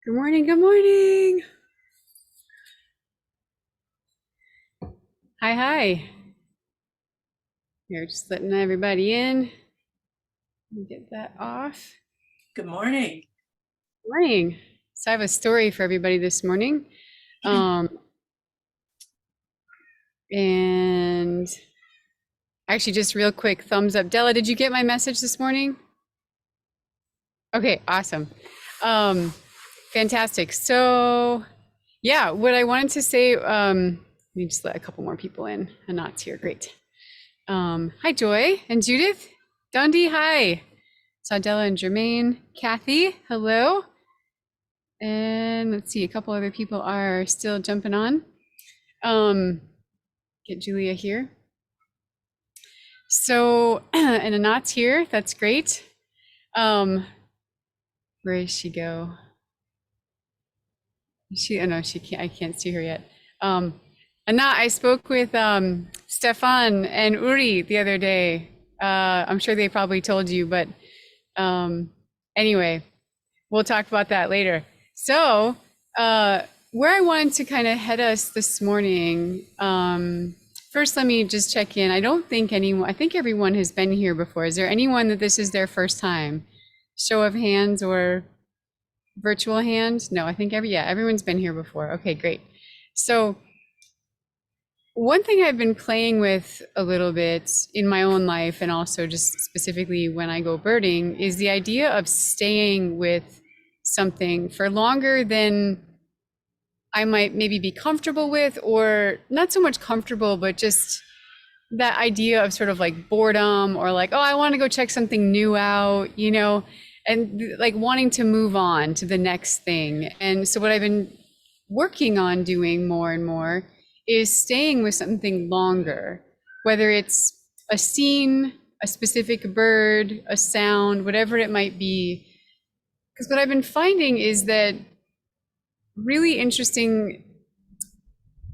Good morning, good morning. Hi, hi. Here, just letting everybody in. Get that off. Good morning. Morning. So I have a story for everybody this morning. And actually just real quick, thumbs up. Della, did you get my message this morning? Okay, awesome. Fantastic. So yeah, what I wanted to say, let me just let a couple more people in. Anat's here, great. Hi, Joy and Judith. Dundee, hi. Sadella and Jermaine. Kathy, hello. And let's see, a couple other people are still jumping on. Get Julia here. So, and Anat's here, that's great. Where does she go? Oh no, she can't, I can't see her yet. Anat, I spoke with Stefan and Uri the other day. I'm sure they probably told you, but anyway, we'll talk about that later. So, where I wanted to kind of head us this morning, first, let me just check in. I think everyone has been here before. Is there anyone that this is their first time? Show of hands or virtual hand? No, I think everyone's been here before. Okay, great. So, one thing I've been playing with a little bit in my own life, and also just specifically when I go birding, is the idea of staying with something for longer than I might maybe be comfortable with, or not so much comfortable, but just that idea of sort of like boredom, or like, oh, I want to go check something new out, and like wanting to move on to the next thing. And so what I've been working on doing more and more is staying with something longer, whether it's a scene, a specific bird, a sound, whatever it might be. Because what I've been finding is that really interesting,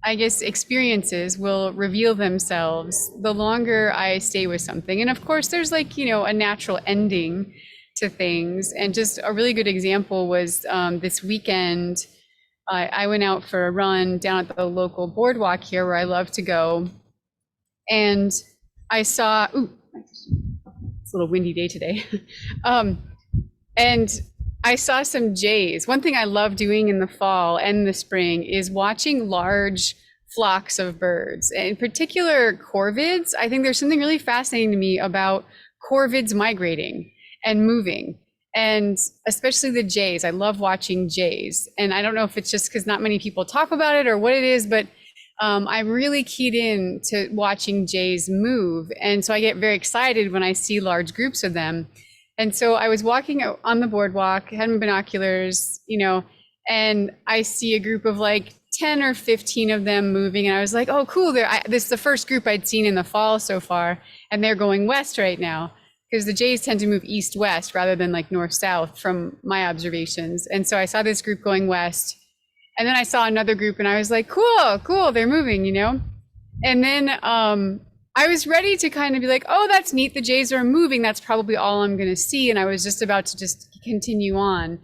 I guess, experiences will reveal themselves the longer I stay with something. And of course, there's like, a natural ending to things. And just a really good example was this weekend, I went out for a run down at the local boardwalk here where I love to go. And I saw, it's a little windy day today. And I saw some jays. One thing I love doing in the fall and the spring is watching large flocks of birds, in particular corvids. I think there's something really fascinating to me about corvids migrating and moving, and especially the jays. I love watching jays. And I don't know if it's just because not many people talk about it or what it is, but I'm really keyed in to watching jays move. And so I get very excited when I see large groups of them. And so I was walking on the boardwalk, had my binoculars, and I see a group of like 10 or 15 of them moving. And I was like, oh, cool. This is the first group I'd seen in the fall so far. And they're going west right now, because the jays tend to move east-west rather than like north-south from my observations. And so I saw this group going west. And then I saw another group and I was like, cool, they're moving, And then I was ready to kind of be like, oh, that's neat. The jays are moving. That's probably all I'm going to see. And I was just about to just continue on.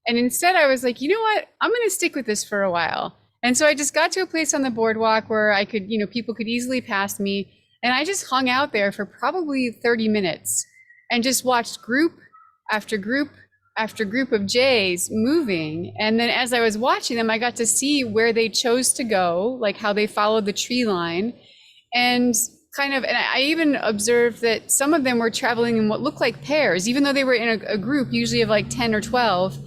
And instead I was like, you know what? I'm going to stick with this for a while. And so I just got to a place on the boardwalk where I could, people could easily pass me. And I just hung out there for probably 30 minutes and just watched group after group after group of jays moving. And then as I was watching them, I got to see where they chose to go, like how they followed the tree line. And I even observed that some of them were traveling in what looked like pairs, even though they were in a group usually of like 10 or 12,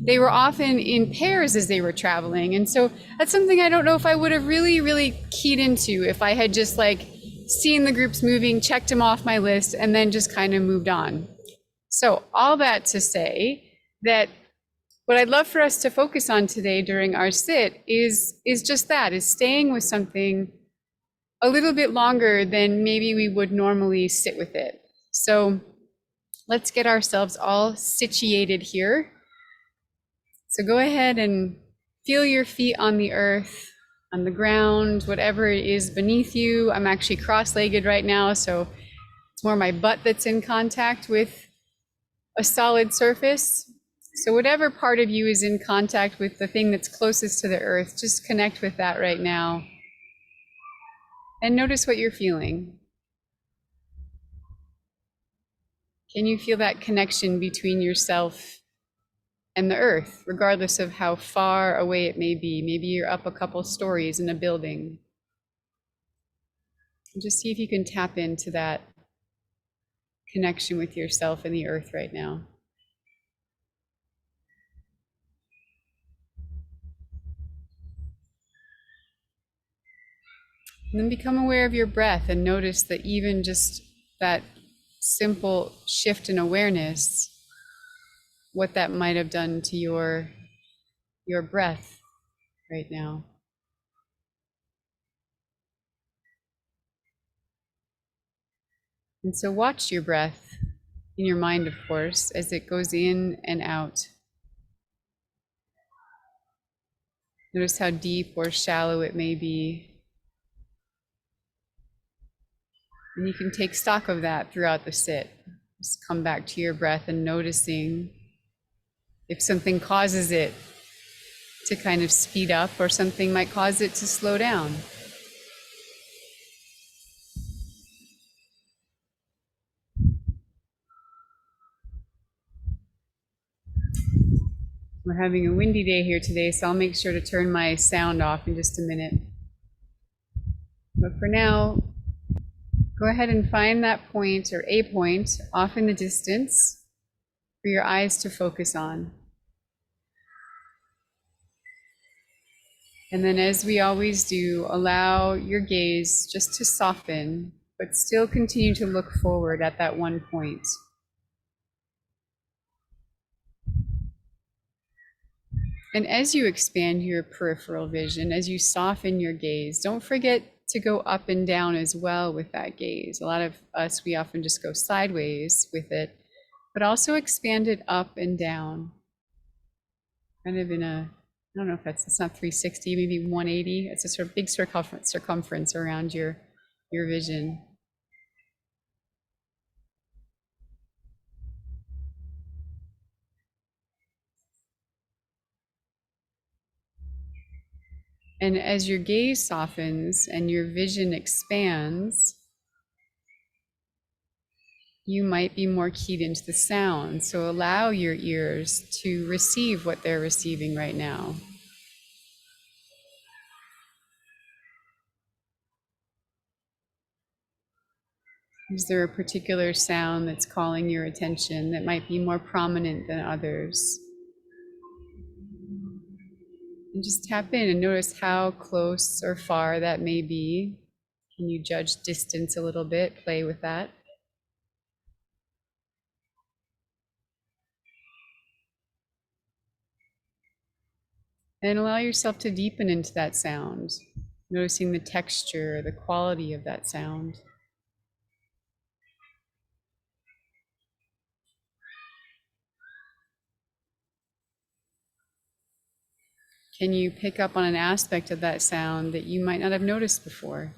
they were often in pairs as they were traveling. And so that's something I don't know if I would have really, really keyed into if I had just like seen the groups moving, checked them off my list, and then just kind of moved on. So all that to say that what I'd love for us to focus on today during our sit is just that, is staying with something a little bit longer than maybe we would normally sit with it. So let's get ourselves all situated here. So go ahead and feel your feet on the earth, on the ground, whatever it is beneath you. I'm actually cross-legged right now, so it's more my butt that's in contact with a solid surface. So whatever part of you is in contact with the thing that's closest to the earth, just connect with that right now and notice what you're feeling. Can you feel that connection between yourself and the earth, regardless of how far away it may be? Maybe you're up a couple stories in a building. And just see if you can tap into that connection with yourself and the earth right now. And then become aware of your breath and notice that even just that simple shift in awareness, what that might have done to your breath right now. And so watch your breath in your mind, of course, as it goes in and out. Notice how deep or shallow it may be. And you can take stock of that throughout the sit. Just come back to your breath and noticing if something causes it to kind of speed up or something might cause it to slow down. We're having a windy day here today, so I'll make sure to turn my sound off in just a minute. But for now, go ahead and find that point or a point off in the distance for your eyes to focus on. And then, as we always do, allow your gaze just to soften, but still continue to look forward at that one point. And as you expand your peripheral vision, as you soften your gaze, don't forget to go up and down as well with that gaze. A lot of us, we often just go sideways with it, but also expand it up and down. Kind of in a, I don't know if it's not 360, maybe 180. It's a sort of big circumference around your vision. And as your gaze softens and your vision expands, you might be more keyed into the sound. So allow your ears to receive what they're receiving right now. Is there a particular sound that's calling your attention that might be more prominent than others? And just tap in and notice how close or far that may be. Can you judge distance a little bit? Play with that. And allow yourself to deepen into that sound, noticing the texture, the quality of that sound. Can you pick up on an aspect of that sound that you might not have noticed before?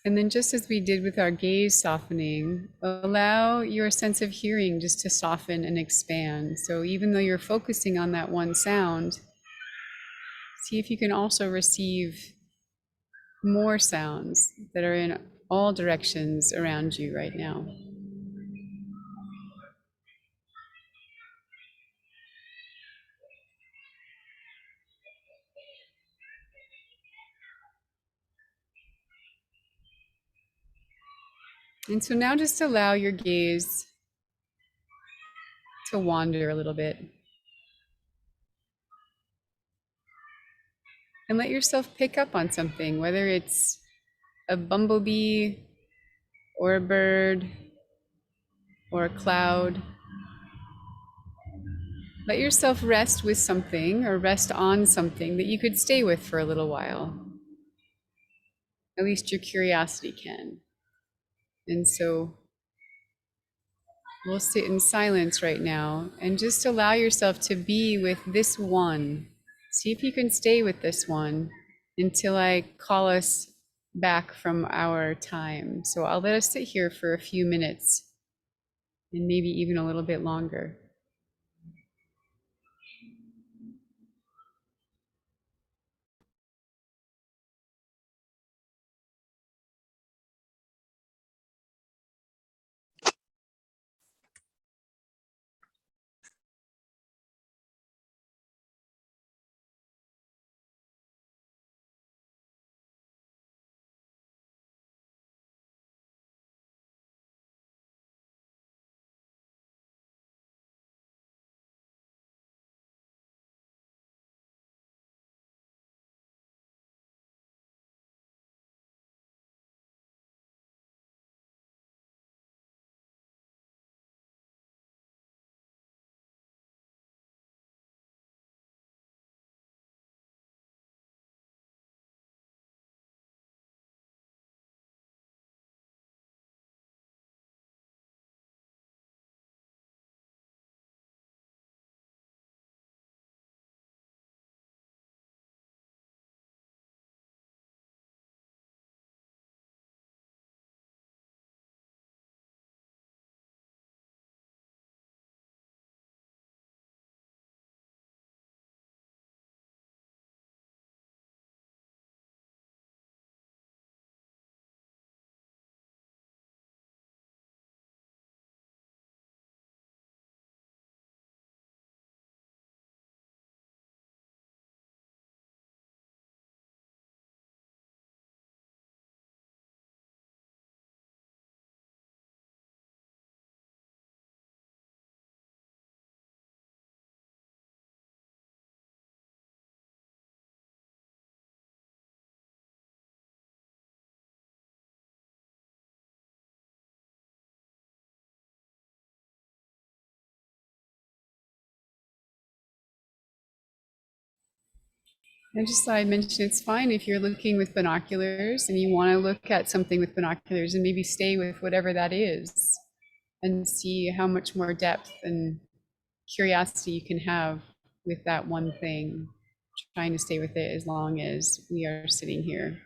And then, just as we did with our gaze softening, allow your sense of hearing just to soften and expand. So even though you're focusing on that one sound, see if you can also receive more sounds that are in all directions around you right now. And so now just allow your gaze to wander a little bit. And let yourself pick up on something, whether it's a bumblebee or a bird or a cloud. Let yourself rest with something or rest on something that you could stay with for a little while. At least your curiosity can. And so we'll sit in silence right now and just allow yourself to be with this one. See if you can stay with this one until I call us back from our time. So I'll let us sit here for a few minutes and maybe even a little bit longer. I just thought I'd mention it's fine if you're looking with binoculars and you want to look at something with binoculars and maybe stay with whatever that is and see how much more depth and curiosity you can have with that one thing, trying to stay with it as long as we are sitting here.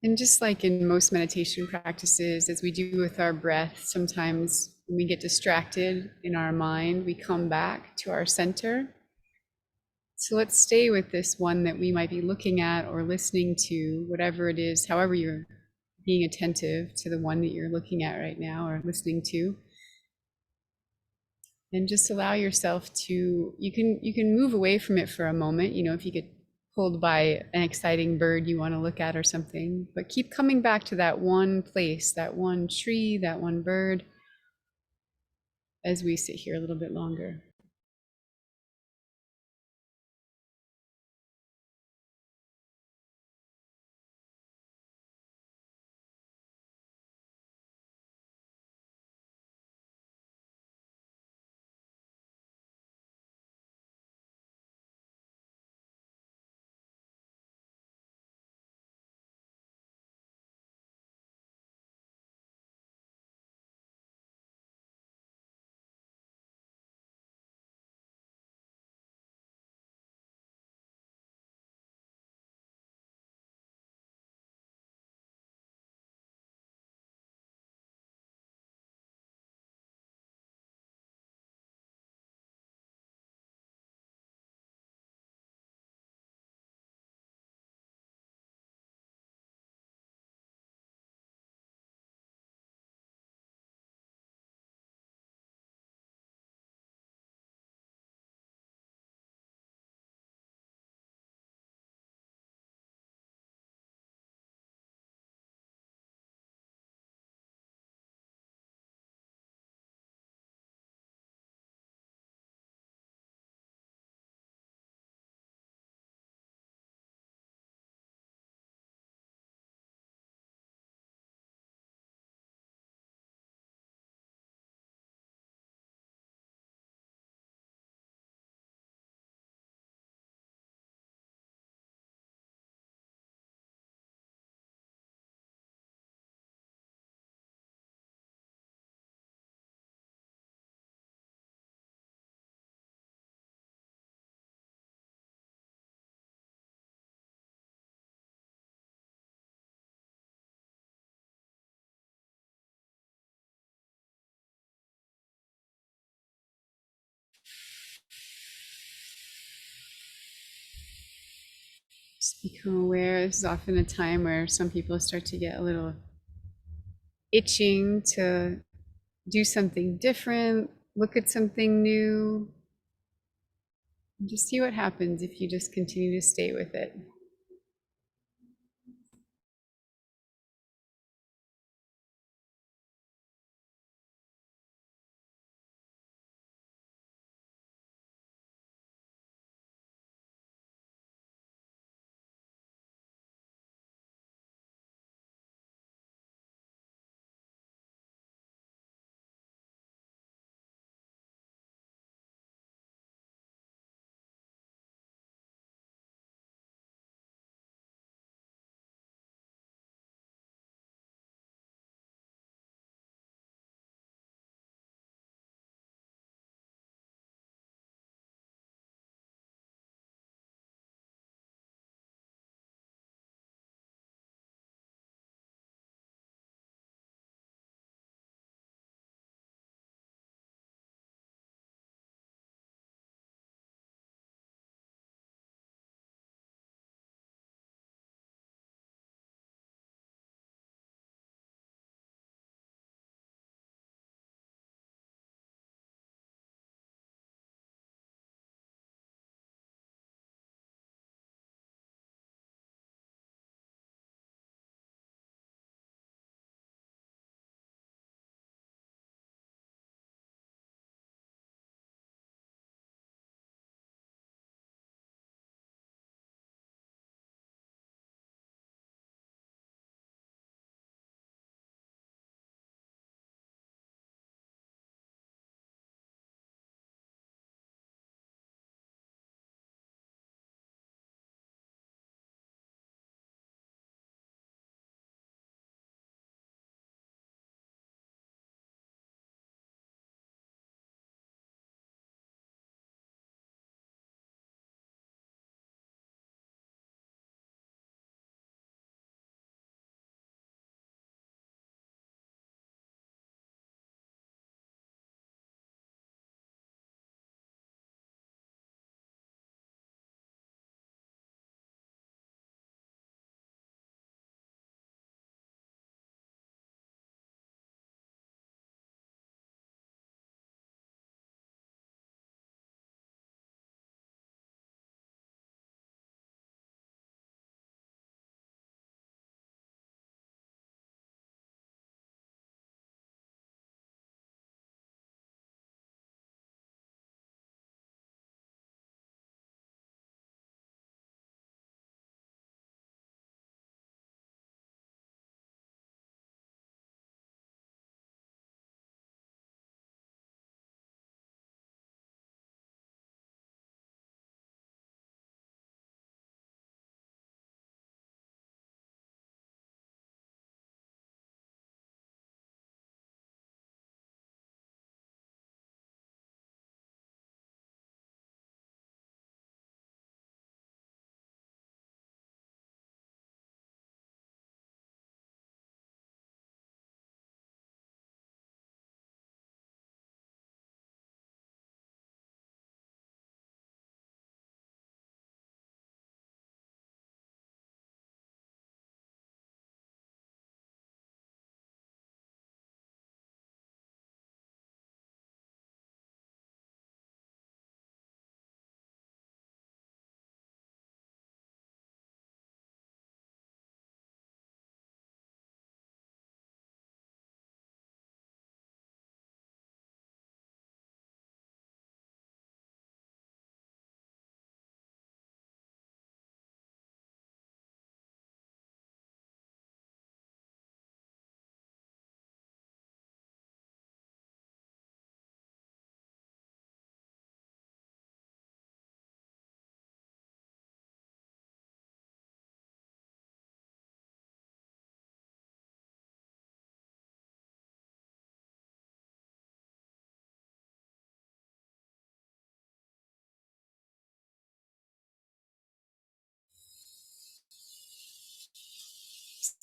And just like in most meditation practices, as we do with our breath, sometimes when we get distracted in our mind, we come back to our center. So let's stay with this one that we might be looking at or listening to, whatever it is, however you're being attentive to the one that you're looking at right now or listening to. And just allow yourself to, you can move away from it for a moment, if you get pulled by an exciting bird you want to look at or something, but keep coming back to that one place, that one tree, that one bird, as we sit here a little bit longer. Just become aware. This is often a time where some people start to get a little itching to do something different, look at something new, and just see what happens if you just continue to stay with it.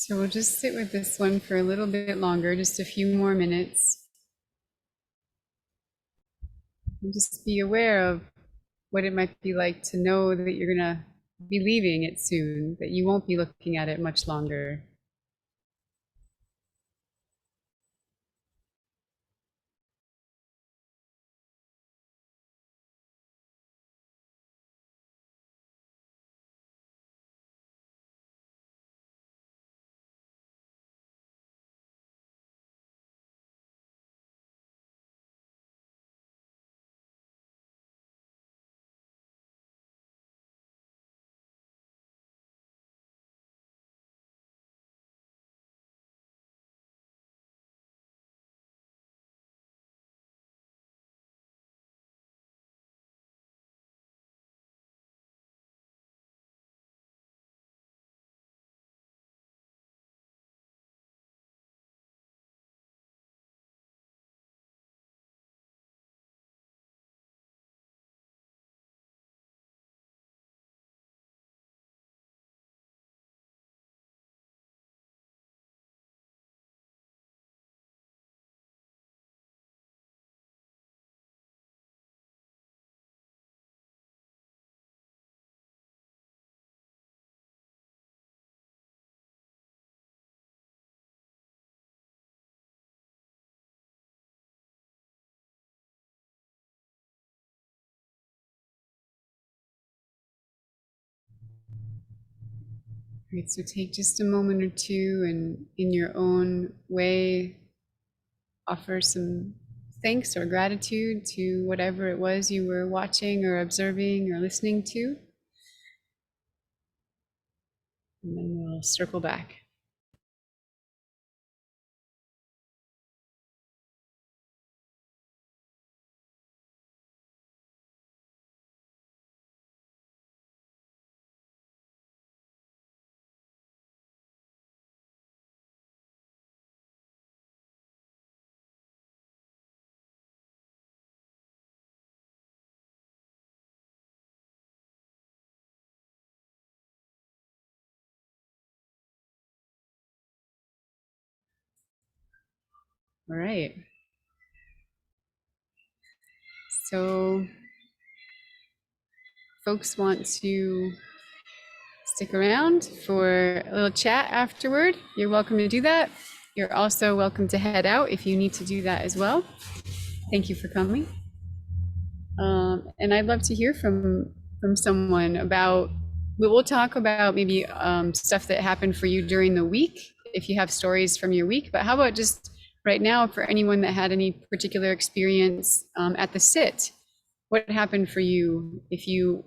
So we'll just sit with this one for a little bit longer, just a few more minutes. And just be aware of what it might be like to know that you're going to be leaving it soon, that you won't be looking at it much longer. Right, so take just a moment or two and in your own way, offer some thanks or gratitude to whatever it was you were watching or observing or listening to. And then we'll circle back. All right. So folks want to stick around for a little chat afterward, you're welcome to do that. You're also welcome to head out if you need to do that as well. Thank you for coming. And I'd love to hear from someone about, we'll talk about maybe stuff that happened for you during the week, if you have stories from your week, but how about just right now for anyone that had any particular experience at the sit, what happened for you if you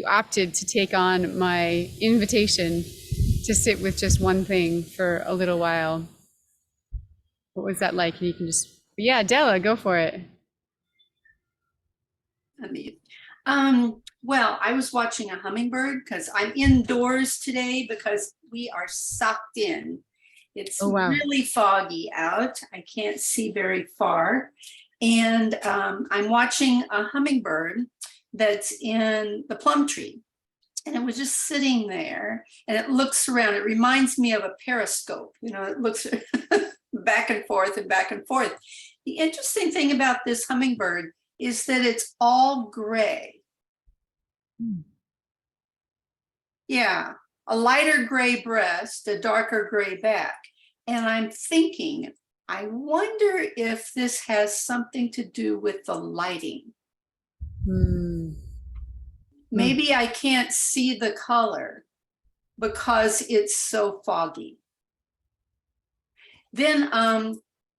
opted to take on my invitation to sit with just one thing for a little while? What was that like? And you can just, yeah, Della, go for it. Well, I was watching a hummingbird because I'm indoors today because we are sucked in. It's Oh, wow. really foggy out. I can't see very far. And I'm watching a hummingbird that's in the plum tree. And it was just sitting there and it looks around. It reminds me of a periscope. You know, it looks back and forth and back and forth. The interesting thing about this hummingbird is that it's all gray. Yeah, a lighter gray breast, a darker gray back. And I'm thinking, I wonder if this has something to do with the lighting. Maybe I can't see the color because it's so foggy. Then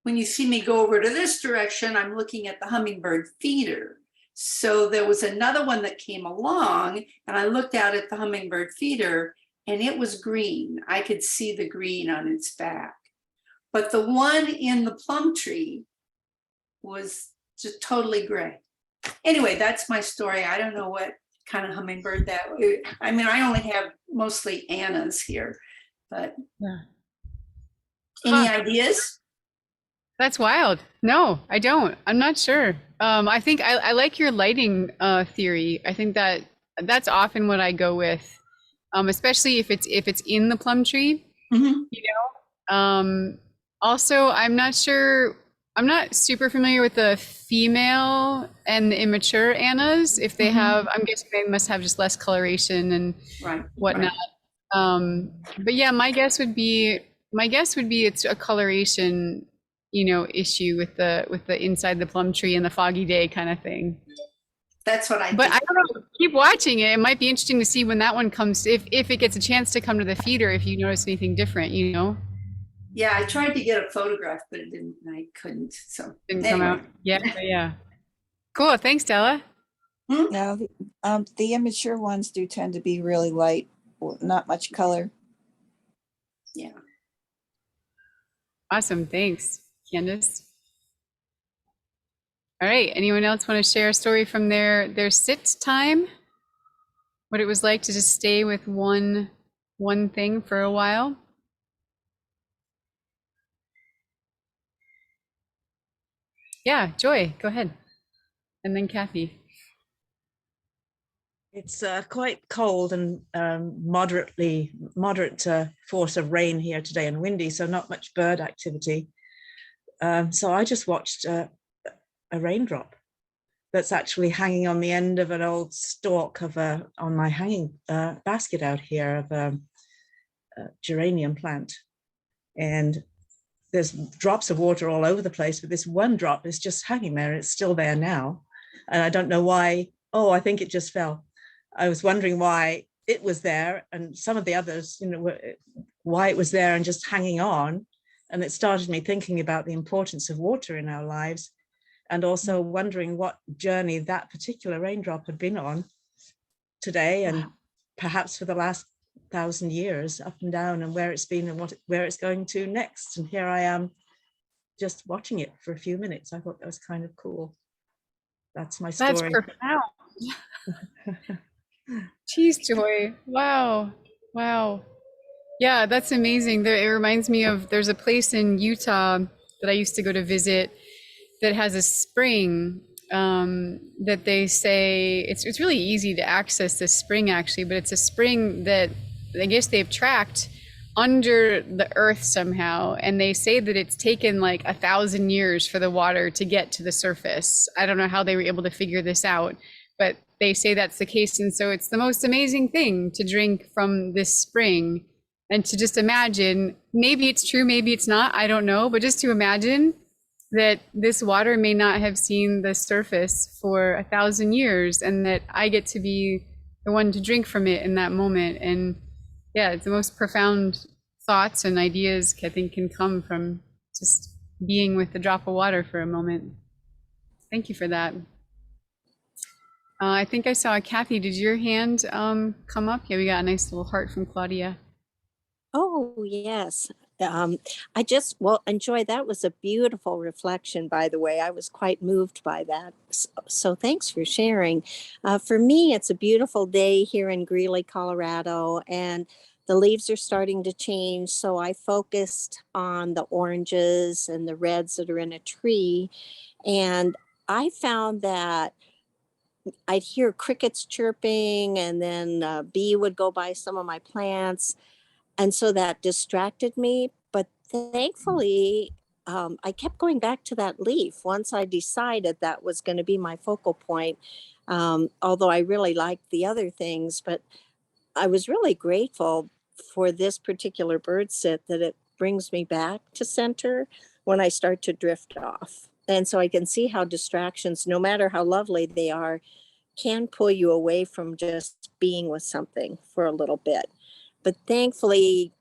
when you see me go over to this direction, I'm looking at the hummingbird feeder. So there was another one that came along and I looked out at the hummingbird feeder and it was green. I could see the green on its back. But the one in the plum tree was just totally gray. Anyway, that's my story. I don't know what kind of hummingbird that was. I mean, I only have mostly Annas here, but yeah. Any ideas? That's wild. No, I don't. I'm not sure. I think I like your lighting theory. I think that that's often what I go with, especially if it's in the plum tree. You know. Also, I'm not sure I'm not super familiar with the female and the immature Annas. If they have, I'm guessing they must have just less coloration and Right, whatnot. right. But yeah, my guess would be it's a coloration, issue with the inside the plum tree and the foggy day kind of thing. That's what I But think. I don't know. Keep watching it. It might be interesting to see when that one comes, if it gets a chance to come to the feeder, if you notice anything different. Yeah, I tried to get a photograph, but it didn't, I couldn't. So Didn't come anyway. out. Yeah, yeah. Cool. Thanks, Stella. Hmm? Now, the immature ones do tend to be really light, not much color. Yeah. Awesome. Thanks, Candace. All right. Anyone else want to share a story from their sit time? What it was like to just stay with one thing for a while? Yeah, Joy, go ahead. And then Kathy. It's quite cold and moderate force of rain here today and windy, so not much bird activity. So I just watched a raindrop that's actually hanging on the end of an old stalk on my hanging basket out here of a geranium plant. And there's drops of water all over the place, but this one drop is just hanging there. It's still there now. And I don't know why. Oh, I think it just fell. I was wondering why it was there and some of the others, why it was there and just hanging on. And it started me thinking about the importance of water in our lives, and also wondering what journey that particular raindrop had been on today, and perhaps for the last 1,000 years, up and down, and where it's been and where it's going to next. And here I am just watching it for a few minutes. I thought that was kind of cool. That's my story. That's profound. Jeez, Joy. Wow. Wow. Yeah, that's amazing. It reminds me of, there's a place in Utah that I used to go to visit that has a spring that they say it's really easy to access this spring actually, but it's a spring that I guess they've tracked under the earth somehow, and they say that it's taken like 1,000 years for the water to get to the surface. I don't know how they were able to figure this out, but they say that's the case. And so it's the most amazing thing to drink from this spring, and to just imagine, maybe it's true, maybe it's not, I don't know, but just to imagine that this water may not have seen the surface for 1,000 years, and that I get to be the one to drink from it in that moment. And yeah, it's the most profound thoughts and ideas I think can come from just being with the drop of water for a moment. Thank you for that. I think I saw Kathy. Did your hand come up? Yeah, we got a nice little heart from Claudia. Oh, yes. Well, enjoy. That was a beautiful reflection, by the way. I was quite moved by that. So thanks for sharing. For me, it's a beautiful day here in Greeley, Colorado, and the leaves are starting to change. So I focused on the oranges and the reds that are in a tree. And I found that I'd hear crickets chirping, and then a bee would go by some of my plants. And so that distracted me. But thankfully, I kept going back to that leaf once I decided that was going to be my focal point. Although I really liked the other things, but I was really grateful for this particular bird sit, that it brings me back to center when I start to drift off. And so I can see how distractions, no matter how lovely they are, can pull you away from just being with something for a little bit. But thankfully,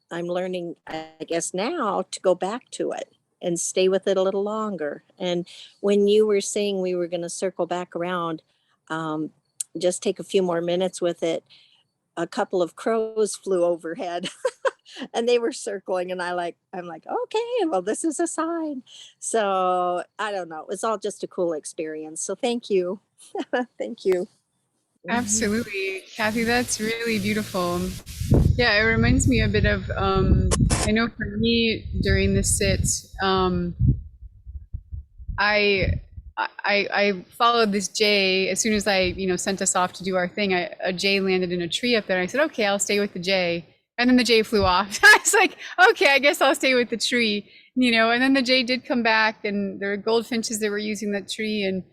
I'm learning, I guess now, to go back to it and stay with it a little longer. And when you were saying we were going to circle back around, just take a few more minutes with it, a couple of crows flew overhead and they were circling, and I'm like, okay, well, this is a sign. So I don't know. It was all just a cool experience. So thank you. Thank you. Absolutely, Kathy, that's really beautiful. Yeah, it reminds me a bit of, I know for me during the sit, I followed this jay. As soon as I, sent us off to do our thing, a jay landed in a tree up there. I said, okay, I'll stay with the jay. And then the jay flew off. I was like, okay, I guess I'll stay with the tree. you know, and then the jay did come back, and there were goldfinches that were using that tree, and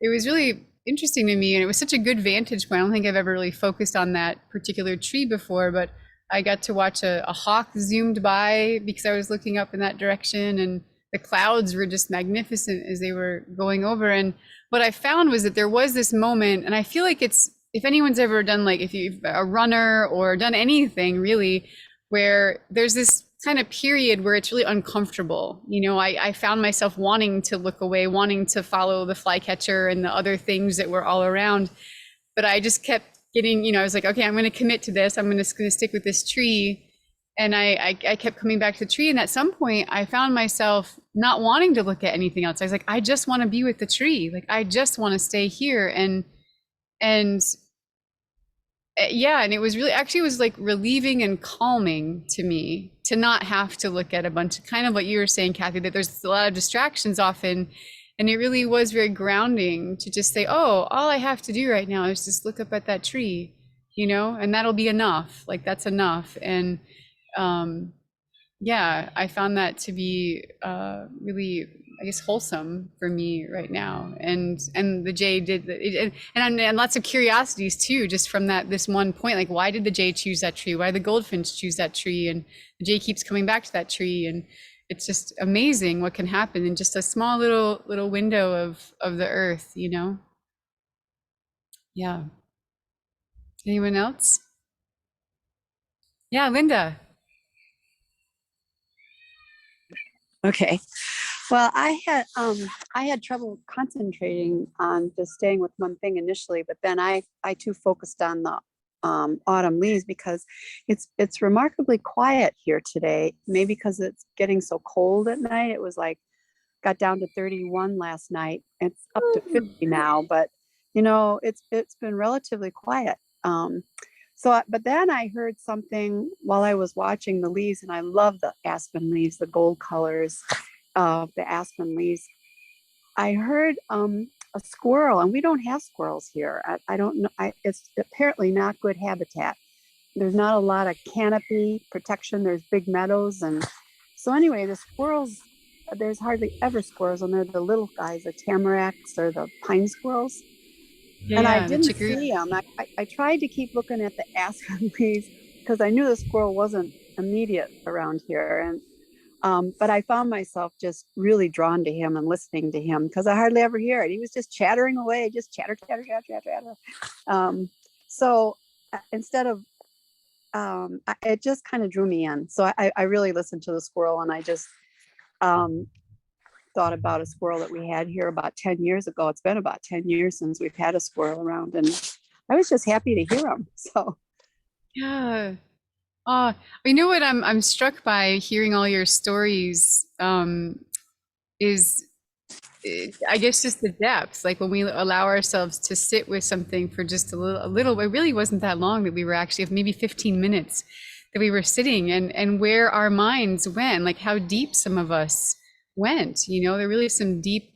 it was really interesting to me, and it was such a good vantage point. I don't think I've ever really focused on that particular tree before, but I got to watch a hawk zoomed by because I was looking up in that direction, and the clouds were just magnificent as they were going over. And what I found was that there was this moment, and I feel like it's, if anyone's ever done, like if you've a runner or done anything really, where there's this kind of period where it's really uncomfortable. You know, I found myself wanting to look away, wanting to follow the flycatcher and the other things that were all around. But I just kept getting, you know, I was like, okay, I'm going to commit to this. I'm going to stick with this tree. And I kept coming back to the tree. And at some point I found myself not wanting to look at anything else. I was like, I just want to be with the tree. Like, I just want to stay here. And yeah, and it was really, actually it was like relieving and calming to me to not have to look at a bunch of, kind of what you were saying, Kathy, that there's a lot of distractions often. And it really was very grounding to just say, oh, all I have to do right now is just look up at that tree, you know, and that'll be enough. Like, that's enough. And yeah, I found that to be really, I guess, wholesome for me right now. And the jay did and lots of curiosities too, just from this one point, like, why did the jay choose that tree? Why did the goldfinch choose that tree? And the jay keeps coming back to that tree, and it's just amazing what can happen in just a small little window of the earth, you know? Yeah. Anyone else? Yeah, Linda. Okay. Well, I had trouble concentrating on just staying with one thing initially, but then I too focused on the autumn leaves, because it's remarkably quiet here today. Maybe because it's getting so cold at night. It was like, got down to 31 last night. It's up to 50 now, but you know, it's been relatively quiet. But then I heard something while I was watching the leaves, and I love the aspen leaves, the gold colors of the aspen leaves. I heard a squirrel, and we don't have squirrels here. I don't know. It's apparently not good habitat. There's not a lot of canopy protection. There's big meadows. And so anyway, the squirrels, there's hardly ever squirrels, and they're the little guys, the tamaracks or the pine squirrels. Yeah, and yeah, I the didn't chicory. see them. I tried to keep looking at the aspen leaves because I knew the squirrel wasn't immediate around here. And but I found myself just really drawn to him and listening to him, because I hardly ever hear it. He was just chattering away, just chatter, chatter, chatter, chatter, chatter. So instead of, it just kind of drew me in. So I really listened to the squirrel, and I just thought about a squirrel that we had here about 10 years ago. It's been about 10 years since we've had a squirrel around, and I was just happy to hear him. So Yeah. You know what I'm struck by hearing all your stories, is I guess just the depth. Like, when we allow ourselves to sit with something for just a little, it really wasn't that long that we were actually, maybe 15 minutes that we were sitting, and where our minds went, like how deep some of us went, you know, there really some deep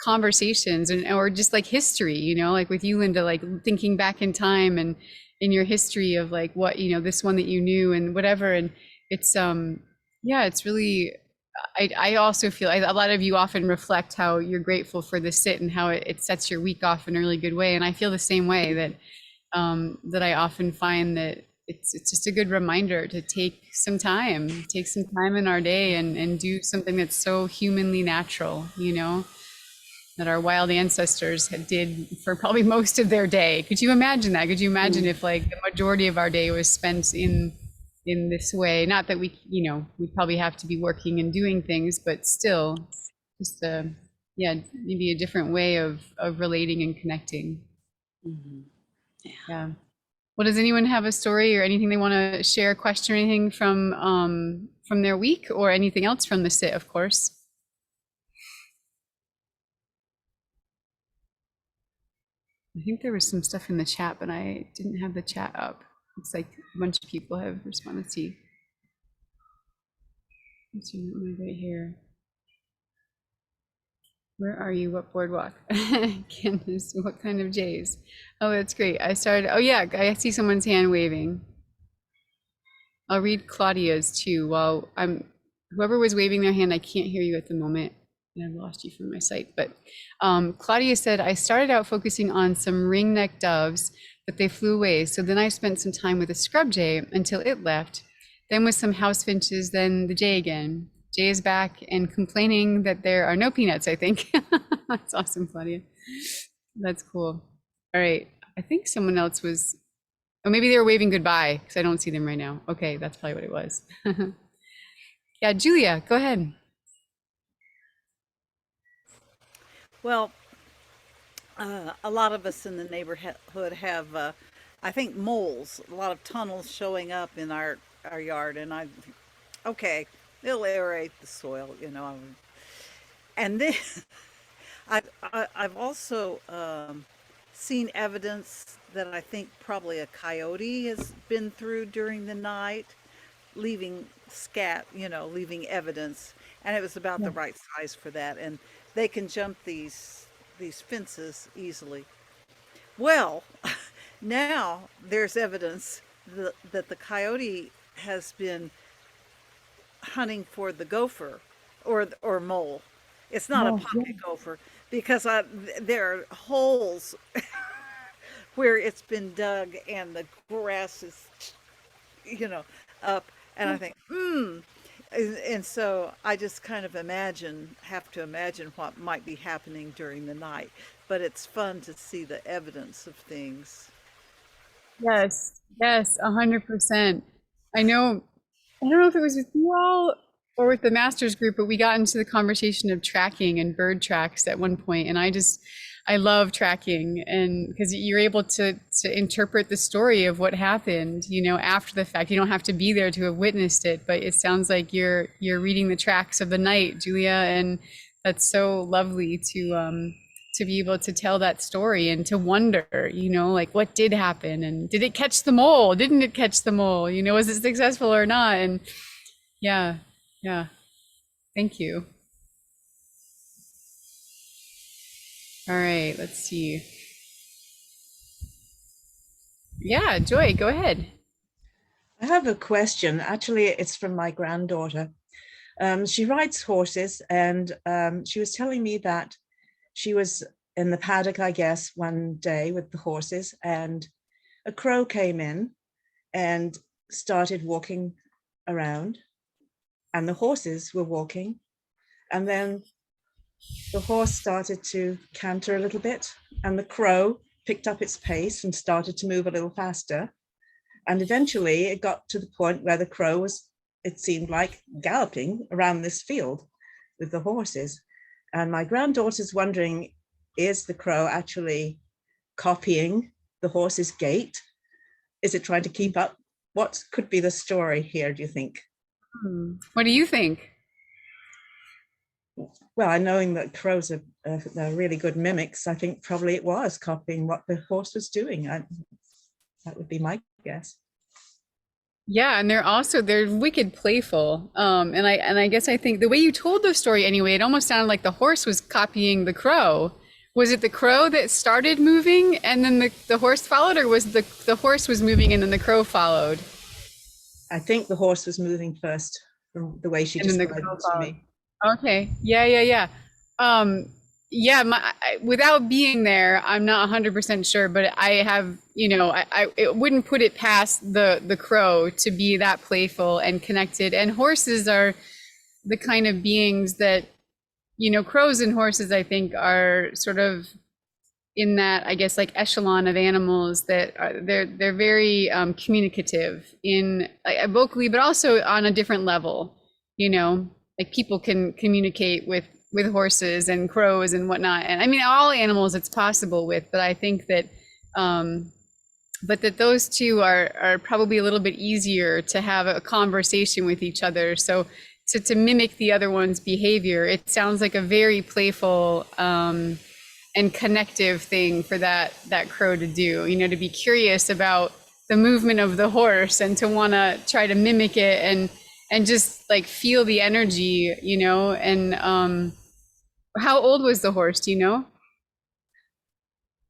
conversations, or just like history, you know, like with you, Linda, like thinking back in time and in your history of like what, you know, this one that you knew and whatever. And it's yeah, it's really, I also feel a lot of you often reflect how you're grateful for the sit and how it sets your week off in a really good way. And I feel the same way, that that I often find that it's just a good reminder to take some time in our day and do something that's so humanly natural, you know, that our wild ancestors did for probably most of their day. Could you imagine that? Could you imagine if like the majority of our day was spent in this way? Not that we, you know, we probably have to be working and doing things, but still just yeah, maybe a different way of relating and connecting. Yeah. Well, does anyone have a story or anything they want to share, question or anything from their week, or anything else from the sit, of course? I think there was some stuff in the chat, but I didn't have the chat up. It's like a bunch of people have responded. Let's see. Let's see, right here. Where are you? What boardwalk? Candace, what kind of jays? Oh, that's great. I started, oh yeah, I see someone's hand waving. I'll read Claudia's too while whoever was waving their hand, I can't hear you at the moment. And I've lost you from my sight. But Claudia said, I started out focusing on some ringneck doves, but they flew away. So then I spent some time with a scrub jay until it left. Then with some house finches, then the jay again. Jay is back and complaining that there are no peanuts, I think. That's awesome, Claudia. That's cool. All right. I think someone else was, oh, maybe they were waving goodbye because I don't see them right now. Okay, that's probably what it was. Yeah, Julia, go ahead. Well, a lot of us in the neighborhood have, I think, moles, a lot of tunnels showing up in our yard. And okay, they'll aerate the soil, you know. And then I've also seen evidence that I think probably a coyote has been through during the night, leaving leaving evidence. And it was about the right size for that. And they can jump these fences easily. Well, now there's evidence that the coyote has been hunting for the gopher or mole. It's not a pocket gopher because there are holes where it's been dug and the grass is, up. And I think, and so I just kind of have to imagine what might be happening during the night. But it's fun to see the evidence of things. Yes, 100%. I don't know if it was with you all or with the master's group, but we got into the conversation of tracking and bird tracks at one point, and I love tracking, and because you're able to interpret the story of what happened, after the fact. You don't have to be there to have witnessed it, but it sounds like you're reading the tracks of the night, Julia, and that's so lovely to be able to tell that story and to wonder, like what did happen, and did it catch the mole? Didn't it catch the mole? Was it successful or not? And yeah, thank you. All right, let's see. Yeah, Joy, go ahead. I have a question. Actually, it's from my granddaughter. She rides horses, and she was telling me that she was in the paddock, I guess, one day with the horses, and a crow came in and started walking around, and the horses were walking, and then the horse started to canter a little bit, and the crow picked up its pace and started to move a little faster. And eventually it got to the point where the crow was, it seemed like, galloping around this field with the horses. And my granddaughter's wondering, is the crow actually copying the horse's gait? Is it trying to keep up? What could be the story here, do you think? What do you think? Well, knowing that crows are they're really good mimics, I think probably it was copying what the horse was doing. That would be my guess. Yeah, and they're wicked playful. And I guess I think the way you told the story anyway, it almost sounded like the horse was copying the crow. Was it the crow that started moving and then the horse followed, or was the horse was moving and then the crow followed? I think the horse was moving first, from the way she described it to me. Okay. Yeah. Without being there, I'm not 100% sure, but I have, it wouldn't put it past the crow to be that playful and connected. And horses are the kind of beings that, crows and horses, I think, are sort of in that, I guess, like echelon of animals that they're very communicative vocally, but also on a different level, like people can communicate with horses and crows and whatnot. And I mean, all animals it's possible with, but I think that, but that those two are probably a little bit easier to have a conversation with each other. So to mimic the other one's behavior, it sounds like a very playful and connective thing for that crow to do, to be curious about the movement of the horse and to want to try to mimic it and just like feel the energy, and how old was the horse? Do you know?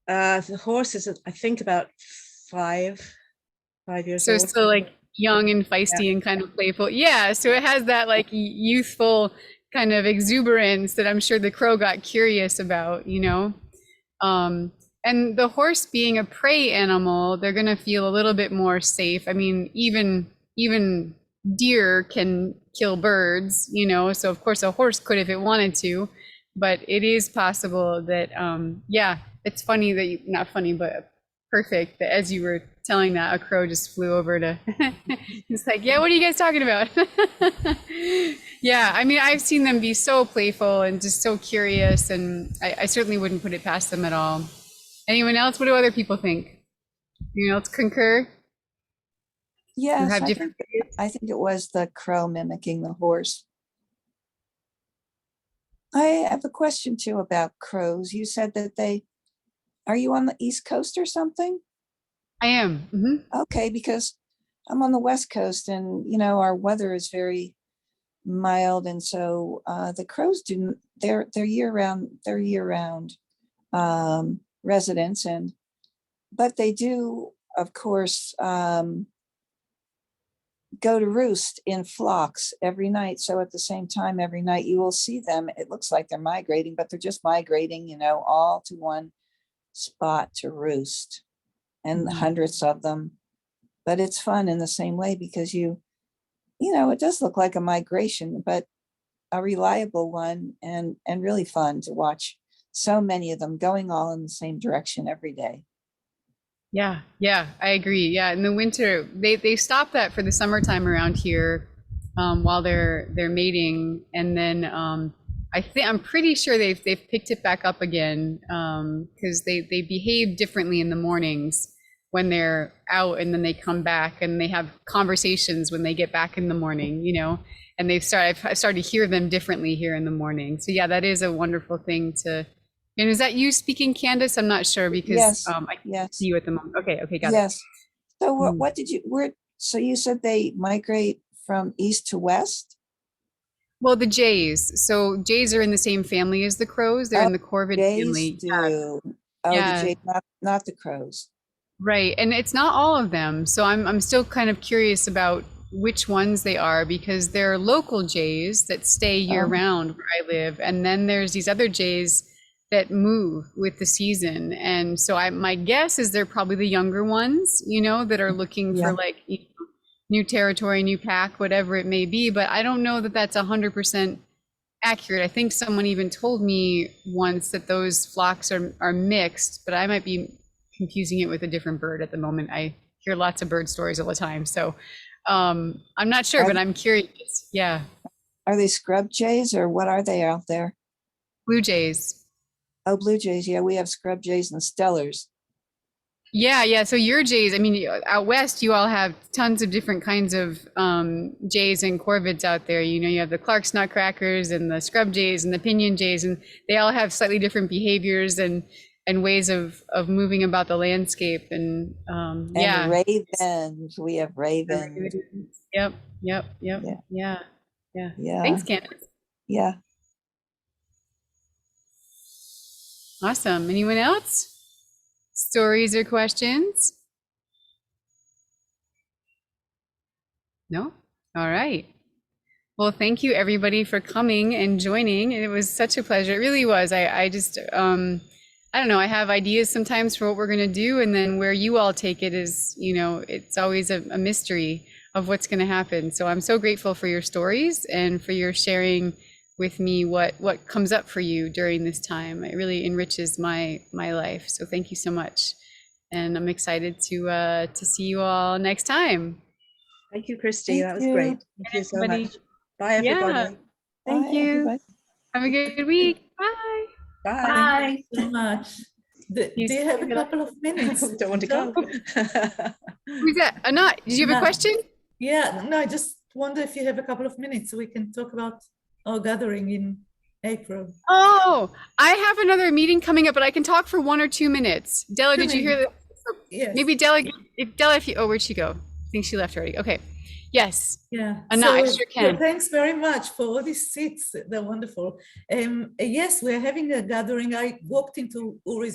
The horse is, I think, about 5 years so, old. So like young and feisty and kind of playful. Yeah, so it has that like youthful kind of exuberance that I'm sure the crow got curious about, you know. And the horse being a prey animal, they're going to feel a little bit more safe. I mean, even deer can kill birds, you know, so of course a horse could if it wanted to, but it is possible that, yeah, it's funny that you, not funny, but perfect that as you were telling that, a crow just flew over to, it's like, yeah, what are you guys talking about? Yeah, I mean, I've seen them be so playful and just so curious, and I certainly wouldn't put it past them at all. Anyone else? What do other people think? Anyone else concur? Yes, have I different think it was the crow mimicking the horse. I have a question too about crows. You said that are you on the East Coast or something? I am. Mm-hmm. Okay, because I'm on the West Coast, and you know our weather is very mild, and so the crows they're year round residents, but they do, of course, go to roost in flocks every night. So at the same time, every night you will see them. It looks like they're migrating, but they're just migrating, you know, all to one spot to roost, and hundreds of them. But it's fun in the same way because you know, it does look like a migration, but a reliable one, and really fun to watch so many of them going all in the same direction every day. Yeah, I agree. Yeah, in the winter, they stop that for the summertime around here, while they're mating, and then I'm pretty sure they've picked it back up again, because they behave differently in the mornings when they're out, and then they come back and they have conversations when they get back in the morning, you know, and I've started to hear them differently here in the morning. So yeah, that is a wonderful thing to. And is that you speaking, Candace? I'm not sure because Yes, I can't see you at the moment. Okay, got it. Yes. So what did you, so you said they migrate from east to west? Well, the jays. So jays are in the same family as the crows. They're in the corvid family. Jays do. Oh, Yeah. the jays, not the crows. Right, and it's not all of them. So I'm still kind of curious about which ones they are, because there are local jays that stay year round where I live, and then there's these other jays that move with the season. And so my guess is they're probably the younger ones, you know, that are looking for like, you know, new territory, new pack, whatever it may be. But I don't know that that's 100% accurate. I think someone even told me once that those flocks are mixed, but I might be confusing it with a different bird at the moment. I hear lots of bird stories all the time. So I'm not sure, but I'm curious. Yeah. Are they scrub jays or what are they out there? Blue jays. Oh, blue jays. Yeah, we have scrub jays and stellars. Yeah. So your jays, I mean, out west, you all have tons of different kinds of jays and corvids out there. You know, you have the Clark's nutcrackers and the scrub jays and the pinion jays, and they all have slightly different behaviors and ways of moving about the landscape. And yeah. Ravens. We have ravens. Yep. Yeah. Thanks, Candace. Yeah. Awesome. Anyone else? Stories or questions? No? All right. Well, thank you everybody for coming and joining. It was such a pleasure. It really was. I just, I don't know, I have ideas sometimes for what we're going to do, and then where you all take it is, you know, it's always a mystery of what's going to happen. So I'm so grateful for your stories and for your sharing with me what comes up for you during this time. It really enriches my life. So thank you so much. And I'm excited to see you all next time. Thank you, Kristi. That was great. Thank you so much. Bye, everybody. Yeah. Thank you. Everybody. Have a good week. Bye. Bye. Thank you so much. Do you have a couple of minutes? Don't want to go. Who's that? Anat, did you have a question? Yeah, no, I just wonder if you have a couple of minutes so we can talk about our gathering in April. Oh, I have another meeting coming up, but I can talk for 1 or 2 minutes. Della, did you hear that? Yes. Maybe Della, if you, where'd she go? I think she left already. Okay. Yes. Yeah. Anat, I sure can. Yeah, thanks very much for all these seats. They're wonderful. Yes, we're having a gathering. I walked into Uri's